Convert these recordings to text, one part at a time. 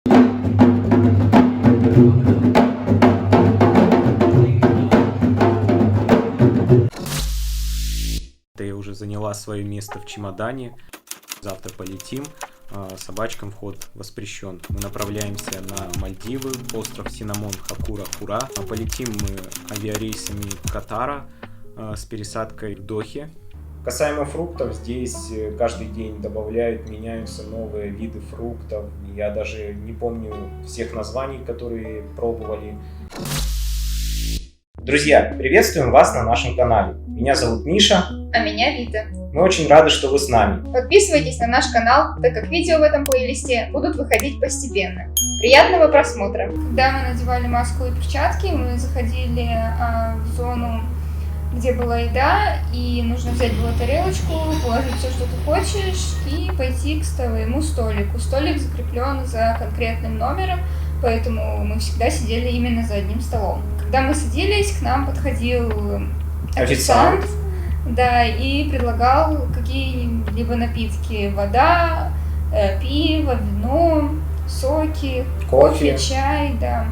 Я уже заняла свое место в чемодане. Завтра полетим. Собачкам вход воспрещен. Мы направляемся на Мальдивы, остров Синамон, Хакура, Хура. Полетим мы авиарейсами Катара с пересадкой в Дохе. Касаемо фруктов, здесь каждый день добавляют, меняются новые виды фруктов. Я даже не помню всех названий, которые пробовали. Друзья, приветствуем вас на нашем канале. Меня зовут Миша. А меня Вита. Мы очень рады, что вы с нами. Подписывайтесь на наш канал, так как видео в этом плейлисте будут выходить постепенно. Приятного просмотра! Когда мы надевали маску и перчатки, мы заходили в зону, где была еда, и нужно взять было тарелочку, положить все, что ты хочешь, и пойти к своему столику. Столик закреплен за конкретным номером, поэтому мы всегда сидели именно за одним столом. Когда мы садились, к нам подходил официант, да, и предлагал какие-либо напитки: вода, пиво, вино, соки, кофе, чай, да.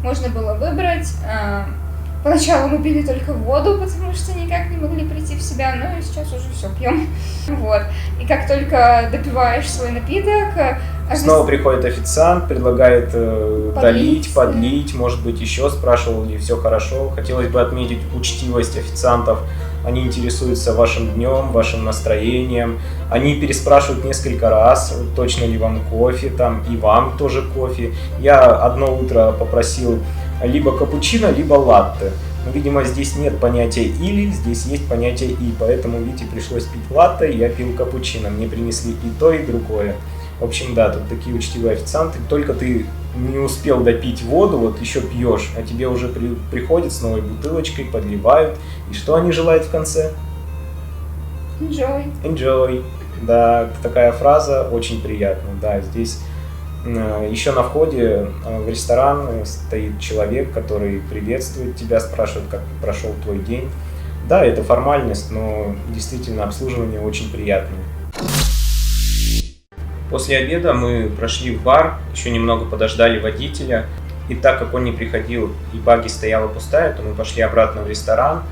Можно было выбрать. Поначалу мы пили только воду, потому что никак не могли прийти в себя, но сейчас уже все пьем. Вот. И как только допиваешь свой напиток, снова приходит официант, предлагает долить, подлить, может быть, еще спрашивал, ли все хорошо. Хотелось бы отметить учтивость официантов. Они интересуются вашим днем, вашим настроением. Они переспрашивают несколько раз, точно ли вам кофе, там, и вам тоже кофе. Я одно утро попросил либо капучино, либо латте. Но, видимо, здесь нет понятия «или», здесь есть понятие «и», поэтому Вите пришлось пить латте, я пил капучино. Мне принесли и то, и другое. В общем, да, тут такие учтивые официанты. Только ты не успел допить воду, вот еще пьешь, а тебе уже приходят с новой бутылочкой, подливают. И что они желают в конце? Enjoy. Enjoy. Да, такая фраза очень приятная. Да, здесь еще на входе в ресторан стоит человек, который приветствует тебя, спрашивает, как прошел твой день. Да, это формальность, но действительно обслуживание очень приятное. После обеда мы прошли в бар, еще немного подождали водителя. И так как он не приходил и багги стояла пустая, то мы пошли обратно в ресторан,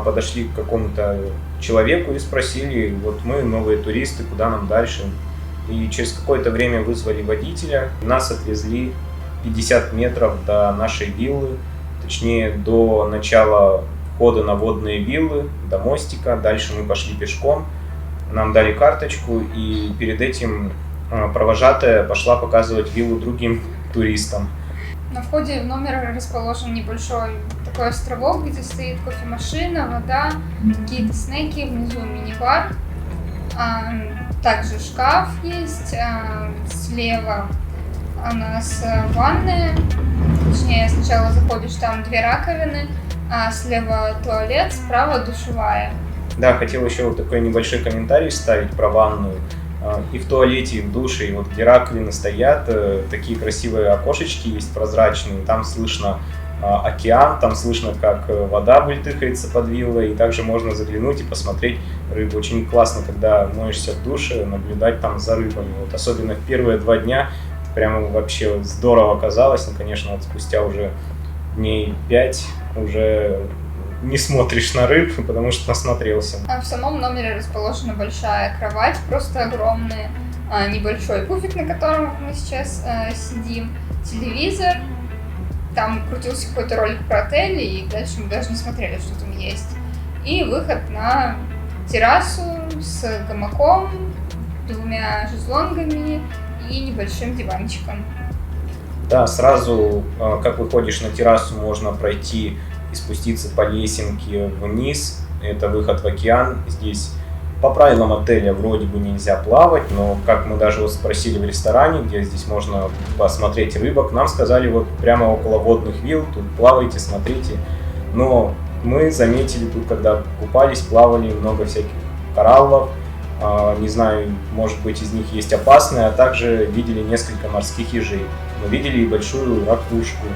подошли к какому-то человеку и спросили: вот мы новые туристы, куда нам дальше? И через какое-то время вызвали водителя. Нас отвезли 50 метров до нашей виллы, точнее до начала входа на водные виллы, до мостика. Дальше мы пошли пешком, нам дали карточку, и перед этим провожатая пошла показывать виллу другим туристам. На входе в номер расположен небольшой такой островок, где стоит кофемашина, вода, какие-то снеки, внизу мини-бар. Также шкаф есть, слева у нас ванная, точнее сначала заходишь, там 2 раковины, а слева туалет, справа душевая. Да, хотел еще вот такой небольшой комментарий вставить про ванную. И в туалете, и в душе, и вот где раковины стоят, такие красивые окошечки есть прозрачные, там слышно океан, там слышно, как вода бультыхается под виллой, и также можно заглянуть и посмотреть рыбу. Очень классно, когда моешься в душе, наблюдать там за рыбами. Вот особенно в первые 2 дня прямо вообще здорово казалось. Ну, конечно, вот спустя уже дней 5 уже не смотришь на рыб, потому что насмотрелся. В самом номере расположена большая кровать, просто огромная, небольшой пуфик, на котором мы сейчас сидим, телевизор. Там крутился какой-то ролик про отель, и дальше мы даже не смотрели, что там есть. И выход на террасу с гамаком, 2 шезлонгами и небольшим диванчиком. Да, сразу, как выходишь на террасу, можно пройти и спуститься по лесенке вниз. Это выход в океан. Здесь по правилам отеля вроде бы нельзя плавать, но как мы даже вот спросили в ресторане, где здесь можно посмотреть рыбок, нам сказали вот прямо около водных вилл, тут плавайте, смотрите. Но мы заметили тут, когда купались, плавали, много всяких кораллов. Не знаю, может быть, из них есть опасные, а также видели несколько морских ежей. Мы видели и большую ракушку,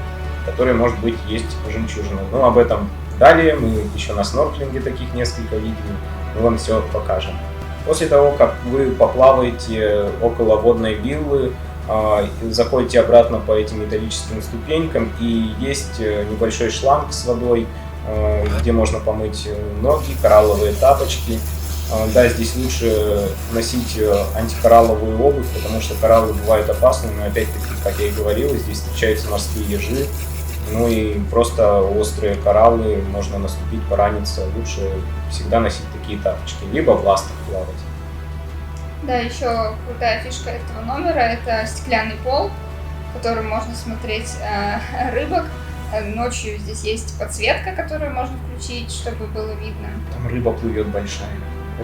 в которой, может быть, есть жемчужина. Но об этом далее. Мы еще на снорклинге таких несколько видели. Мы вам все покажем. После того, как вы поплаваете около водной виллы, заходите обратно по этим металлическим ступенькам, и есть небольшой шланг с водой, где можно помыть ноги, коралловые тапочки. Да, здесь лучше носить антикоралловую обувь, потому что кораллы бывают опасны, но опять-таки, как я и говорил, здесь встречаются морские ежи, ну и просто острые кораллы, можно наступить, пораниться. Лучше всегда носить такие тапочки, либо в ластах плавать. Да, еще крутая фишка этого номера — это стеклянный пол, в котором можно смотреть рыбок. Ночью здесь есть подсветка, которую можно включить, чтобы было видно. Там рыба плывет большая.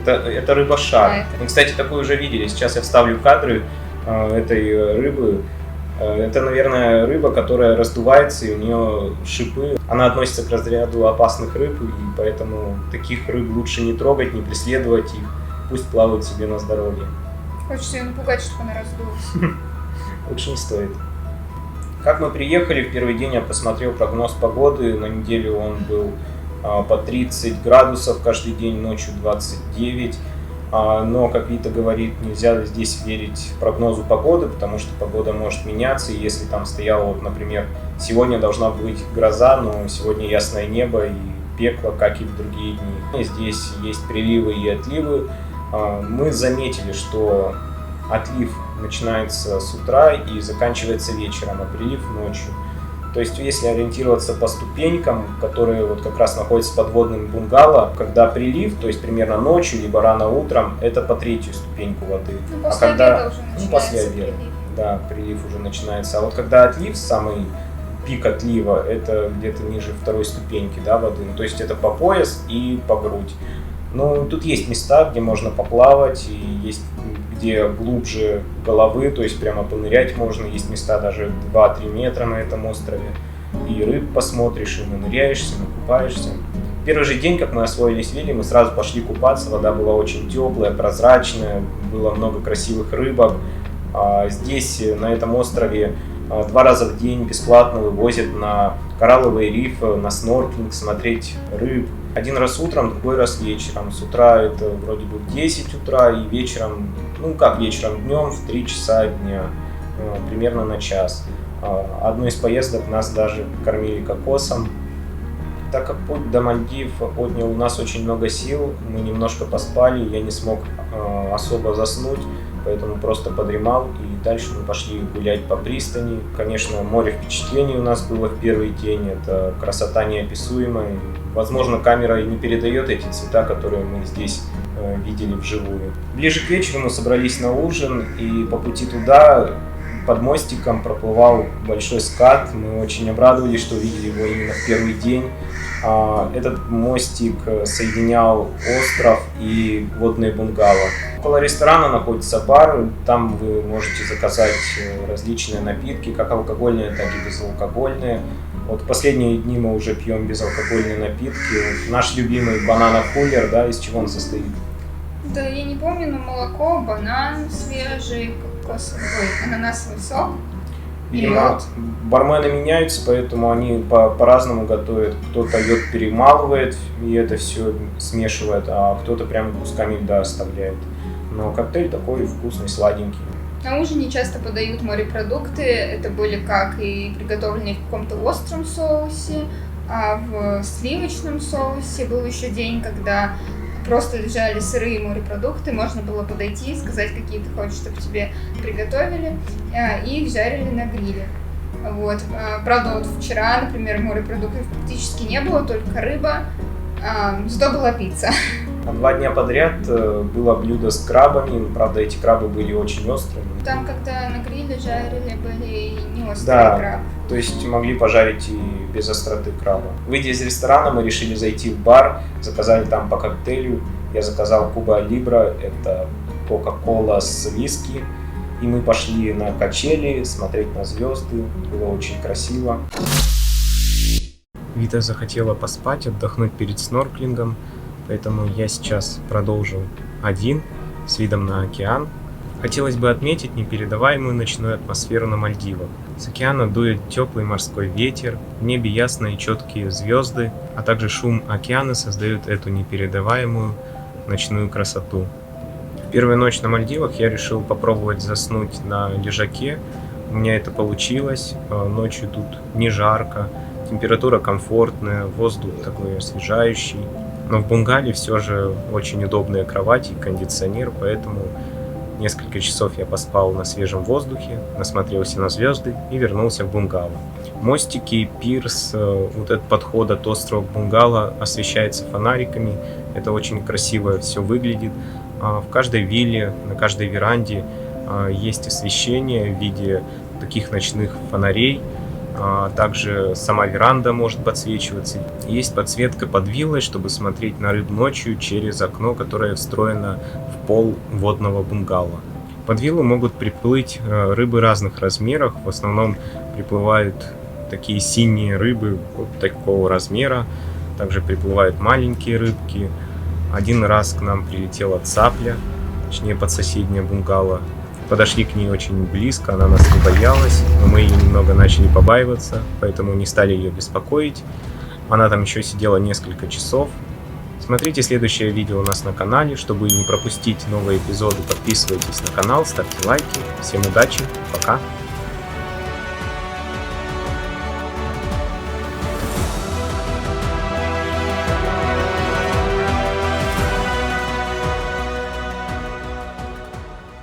Это рыба-шар. Мы, кстати, такую уже видели. Сейчас я вставлю кадры этой рыбы. Это, наверное, рыба, которая раздувается, и у нее шипы. Она относится к разряду опасных рыб, и поэтому таких рыб лучше не трогать, не преследовать их. Пусть плавают себе на здоровье. Хочется ее напугать, чтобы она раздулась. Лучше не стоит. Как мы приехали, в первый день я посмотрел прогноз погоды. На неделю он был по 30 градусов каждый день, ночью 29. Но, как Вита говорит, нельзя здесь верить прогнозу погоды, потому что погода может меняться. И если там стояло, вот, например, сегодня должна быть гроза, но сегодня ясное небо и пекло, как и в другие дни. Здесь есть приливы и отливы. Мы заметили, что отлив начинается с утра и заканчивается вечером, а прилив ночью. То есть, если ориентироваться по ступенькам, которые вот как раз находятся под водным бунгало, когда прилив, то есть примерно ночью, либо рано утром, это по третью ступеньку воды. Ну, после обеда уже начинается после обеда, прилив. Да, прилив уже начинается. А вот когда отлив, самый пик отлива, это где-то ниже второй ступеньки, да, воды. Ну, то есть это по пояс и по грудь. Но тут есть места, где можно поплавать, и есть где глубже головы, то есть прямо понырять можно. Есть места даже 2-3 метра на этом острове. И рыб посмотришь, и ныряешься, накупаешься. Первый же день, как мы освоились в Виле, мы сразу пошли купаться. Вода была очень теплая, прозрачная, было много красивых рыбок. Здесь, на этом острове, 2 раза в день бесплатно вывозят на коралловый риф, на снорклинг, смотреть рыб. Один раз утром, другой раз вечером. С утра это вроде бы в 10 утра, и вечером, ну как вечером, днем в 3 часа дня, примерно на час. Одну из поездок нас даже кормили кокосом. Так как путь до Мальдив отнял у нас очень много сил, мы немножко поспали, я не смог особо заснуть, поэтому просто подремал, и дальше мы пошли гулять по пристани. Конечно, море впечатлений у нас было в первый день, это красота неописуемая. Возможно, камера и не передает эти цвета, которые мы здесь видели вживую. Ближе к вечеру мы собрались на ужин, и по пути туда под мостиком проплывал большой скат. Мы очень обрадовались, что увидели его именно в первый день. Этот мостик соединял остров и водные бунгало. Около ресторана находится бар, там вы можете заказать различные напитки, как алкогольные, так и безалкогольные. Вот последние дни мы уже пьем безалкогольные напитки. Вот наш любимый банана-кулер, да, из чего он состоит? Да, я не помню, но молоко, банан свежий, кокосовый, ананасовый сок. Видимо, бармены меняются, поэтому они по-разному готовят. Кто-то лед перемалывает и это все смешивает, а кто-то прям кусками льда оставляет. Но коктейль такой вкусный, сладенький. На ужине часто подают морепродукты. Это были как и приготовленные в каком-то остром соусе, а в сливочном соусе. Был еще день, когда просто лежали сырые морепродукты, можно было подойти и сказать, какие ты хочешь, чтобы тебе приготовили, и их жарили на гриле. Вот. Правда, вот вчера, например, морепродуктов практически не было, только рыба, зато была пицца. 2 дня подряд было блюдо с крабами, правда, эти крабы были очень острыми. Там, когда на гриле жарили, были не острые крабы. То есть могли пожарить и без остроты краба. Выйдя из ресторана, мы решили зайти в бар, заказали там по коктейлю. Я заказал Куба Либра, это кока-кола с виски. И мы пошли на качели, смотреть на звезды, было очень красиво. Вита захотела поспать, отдохнуть перед снорклингом, поэтому я сейчас продолжу один, с видом на океан. Хотелось бы отметить непередаваемую ночную атмосферу на Мальдивах. С океана дует теплый морской ветер, в небе ясные четкие звезды, а также шум океана создает эту непередаваемую ночную красоту. В Первую ночь на Мальдивах я решил попробовать заснуть на лежаке. У меня это получилось. Ночью тут не жарко, температура комфортная, воздух такой освежающий. Но в Бунгале все же очень удобные кровати и кондиционер, поэтому несколько часов я поспал на свежем воздухе, насмотрелся на звезды и вернулся в бунгало. Мостики, пирс, вот этот подход от острова к бунгало освещается фонариками. Это очень красиво все выглядит. В каждой вилле, на каждой веранде есть освещение в виде таких ночных фонарей. Также сама веранда может подсвечиваться. Есть подсветка под виллой, чтобы смотреть на рыб ночью через окно, которое встроено в пол водного бунгало. Под виллу могут приплыть рыбы разных размеров. В основном приплывают такие синие рыбы вот такого размера. Также приплывают маленькие рыбки. Один раз к нам прилетела цапля, точнее под соседнее бунгало. Подошли к ней очень близко, она нас не боялась, но мы ее немного начали побаиваться, поэтому не стали ее беспокоить. Она там еще сидела несколько часов. Смотрите следующее видео у нас на канале. Чтобы не пропустить новые эпизоды, подписывайтесь на канал, ставьте лайки. Всем удачи, пока!